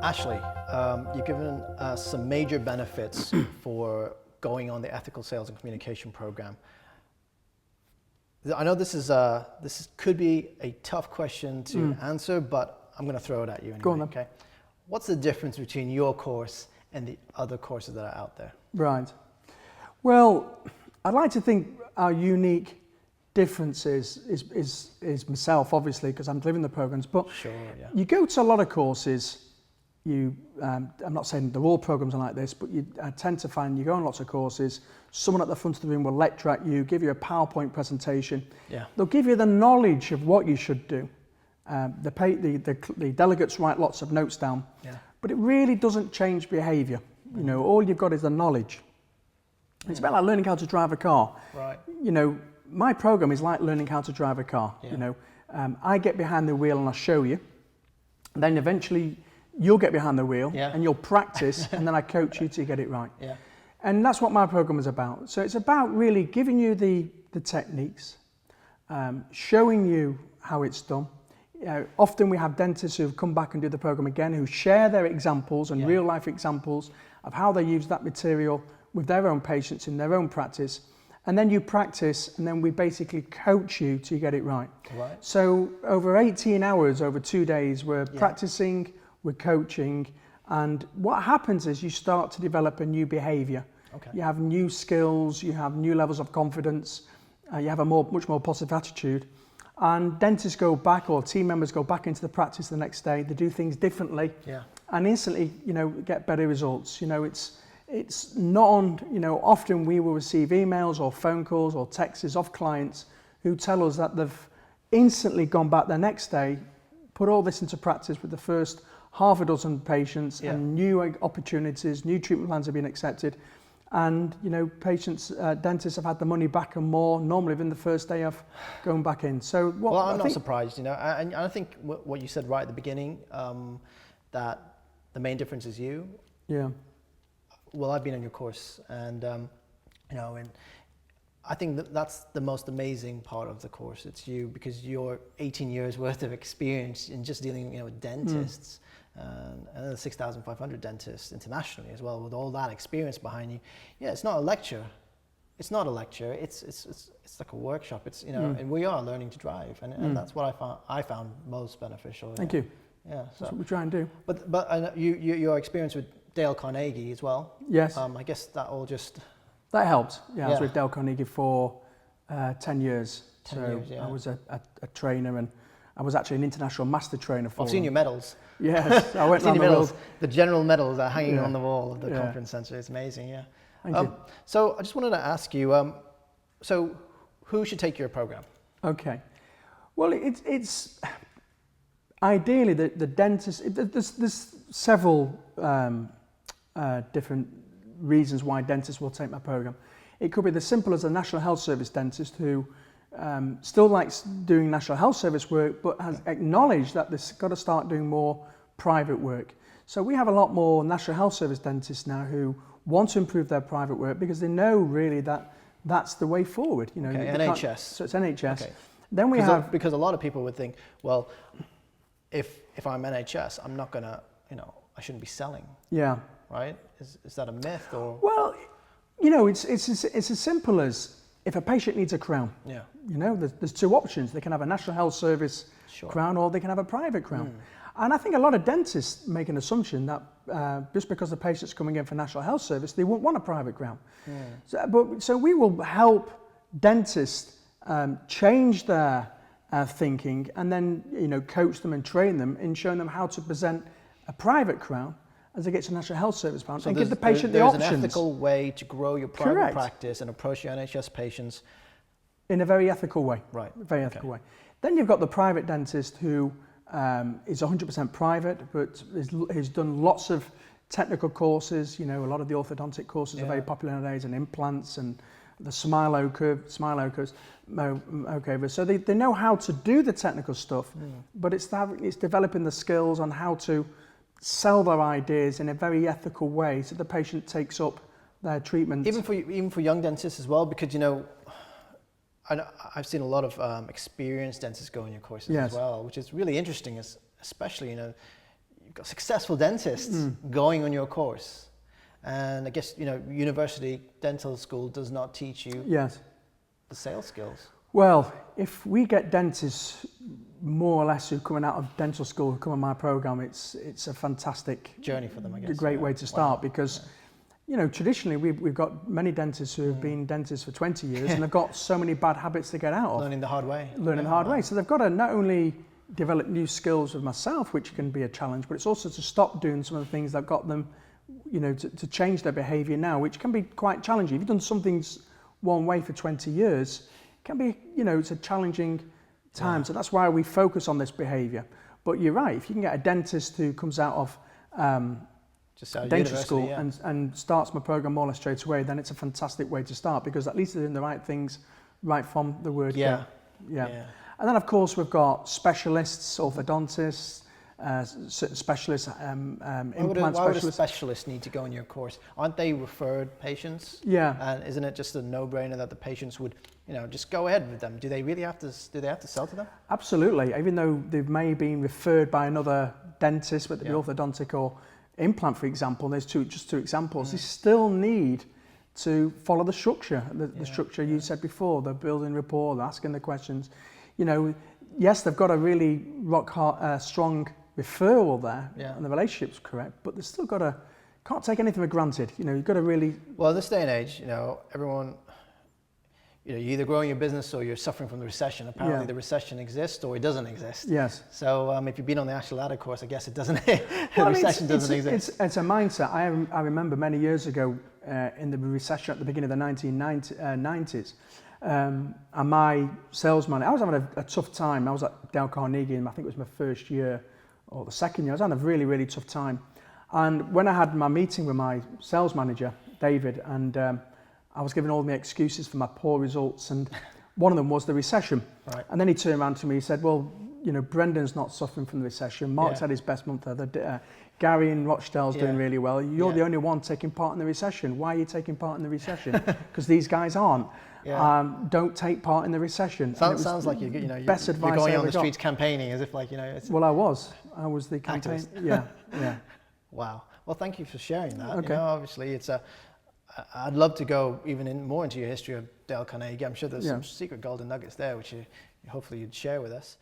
Ashley, you've given us some major benefits for going on the ethical sales and communication program. I know this could be a tough question to answer, but I'm going to throw it at you anyway. Go on then. Okay. What's the difference between your course and the other courses that are out there? Right. Well, I'd like to think our unique difference is myself, obviously, because I'm delivering the programs. But Sure, yeah. you go to a lot of courses. I'm not saying that all programs are like this, but I tend to find you go on lots of courses, someone at the front of the room will lecture at you, give you a PowerPoint presentation. Yeah. They'll give you the knowledge of what you should do. The delegates write lots of notes down, Yeah. but it really doesn't change behaviour. You know, all you've got is the knowledge. It's about like learning how to drive a car. Right. You know, my program is like learning how to drive a car. Yeah. You know, I get behind the wheel and I'll show you. And then eventually you'll get behind the wheel and you'll practice and then I coach you to get it right. Yeah. And that's what my program is about. So it's about really giving you the techniques, showing you how it's done. Often we have dentists who've come back and do the program again who share their examples and real life examples of how they use that material with their own patients in their own practice. And then you practice and then we basically coach you to get it right. Right. So over 18 hours, over 2 days, we're practicing, we're coaching, and what happens is you start to develop a new behaviour. Okay. You have new skills, you have new levels of confidence, you have a much more positive attitude. And dentists go back, or team members go back into the practice the next day, they do things differently, and instantly, you know, get better results. You know, it's not, you know, often we will receive emails or phone calls or texts of clients who tell us that they've instantly gone back the next day, put all this into practice with the first half a dozen patients and new opportunities, new treatment plans have been accepted. And, you know, patients, dentists have had the money back and more normally within the first day of going back in. So Well, I'm not surprised, you know, and I think what you said right at the beginning, that the main difference is you. Yeah. Well, I've been on your course and, you know, and I think that's the most amazing part of the course. It's you, because you're 18 years worth of experience in just dealing, you know, with dentists. And 6,500 dentists internationally as well, with all that experience behind you. Yeah, it's not a lecture. It's not a lecture. It's like a workshop. It's, you know, and we are learning to drive, and that's what I found most beneficial. Thank you. Yeah, so That's what we try and do. But I know your experience with Dale Carnegie as well. Yes. I guess that all just That helped. Yeah, I was with Dale Carnegie for 10 years. 10 years, yeah. I was a trainer, and I was actually an international master trainer for I've seen your medals. Yes, I went I've seen around your the medals. world. The general medals are hanging on the wall of the conference center. It's amazing, yeah. Thank you. So I just wanted to ask you, so who should take your program? Okay. Well, it's ideally the dentist. There's several different reasons why dentists will take my program. It could be as simple as a National Health Service dentist who still likes doing National Health Service work, but has acknowledged that they've got to start doing more private work. So we have a lot more National Health Service dentists now who want to improve their private work because they know really that that's the way forward. You know, NHS. So it's NHS. Okay. Then we have, because a lot of people would think, well, if I'm NHS, I'm not gonna, you know, I shouldn't be selling. Yeah. Right? Is that a myth or? Well, you know, it's as simple as if a patient needs a crown. Yeah. You know, there's two options. They can have a National Health Service crown, or they can have a private crown. And I think a lot of dentists make an assumption that just because the patient's coming in for National Health Service, they won't want a private crown. So we will help dentists change their thinking, and then, you know, coach them and train them in showing them how to present a private crown as they get to National Health Service crown, and give the patient the options. There's an ethical way to grow your private practice and approach your NHS patients in a very ethical way. Right. Very ethical way. Then you've got the private dentist who is 100% private, but has done lots of technical courses. You know, a lot of the orthodontic courses are very popular nowadays, and implants and the smile curves. So they know how to do the technical stuff, but it's developing the skills on how to sell their ideas in a very ethical way, so the patient takes up their treatment. Even for young dentists as well, because I've seen a lot of experienced dentists go in your courses as well, which is really interesting, especially you've got successful dentists going on your course. And I guess, university dental school does not teach you the sales skills. Well, if we get dentists more or less who are coming out of dental school who come on my program, it's a fantastic journey for them, I guess. A great way to start because, traditionally we've got many dentists who have been dentists for 20 years and they've got so many bad habits to get out of. Learning the hard way. Learning the hard way. So they've got to not only develop new skills with myself, which can be a challenge, but it's also to stop doing some of the things that got them, to change their behaviour now, which can be quite challenging. If you've done some things one way for 20 years, it can be, it's a challenging time. Yeah. So that's why we focus on this behaviour. But you're right, if you can get a dentist who comes out of dental school and starts my program more or less straight away, then it's a fantastic way to start because at least they're doing the right things right from the word go. Yeah. And then of course we've got specialists, orthodontists, specialists, implant specialists. Why would a specialist need to go in your course? Aren't they referred patients? Yeah. And isn't it just a no-brainer that the patients would, just go ahead with them? Do they really have to sell to them? Absolutely. Even though they may have been referred by another dentist, whether it be orthodontic or implant, for example, there's just two examples. They still need to follow the structure, the structure you said before, the building rapport, the asking the questions. Yes, they've got a really strong referral there and the relationship's correct, but they've still can't take anything for granted. You've got to really... Well, in this day and age, everyone, you're either growing your business or you're suffering from the recession. Apparently the recession exists or it doesn't exist. Yes. So if you've been on the actual ladder course, I guess it doesn't, the recession doesn't exist. It's a mindset. I remember many years ago in the recession at the beginning of the 1990s, and my salesman, I was having a tough time. I was at Dale Carnegie and I think it was my first year or the second year. I was having a really, really tough time. And when I had my meeting with my sales manager, David, and I was giving all my excuses for my poor results, and one of them was the recession. Right. And then he turned around to me and said, well, Brendan's not suffering from the recession. Mark's had his best month ever. Gary in Rochdale's doing really well. You're the only one taking part in the recession. Why are you taking part in the recession? Because these guys aren't. Don't take part in the recession. Sounds like you're best advice you're going on the streets campaigning as if it's... Well, I was the campaign. Activist. Yeah. Wow. Well, thank you for sharing that. Okay. Obviously I'd love to go even more into your history of Dale Carnegie. I'm sure there's some secret golden nuggets there, which hopefully you'd share with us.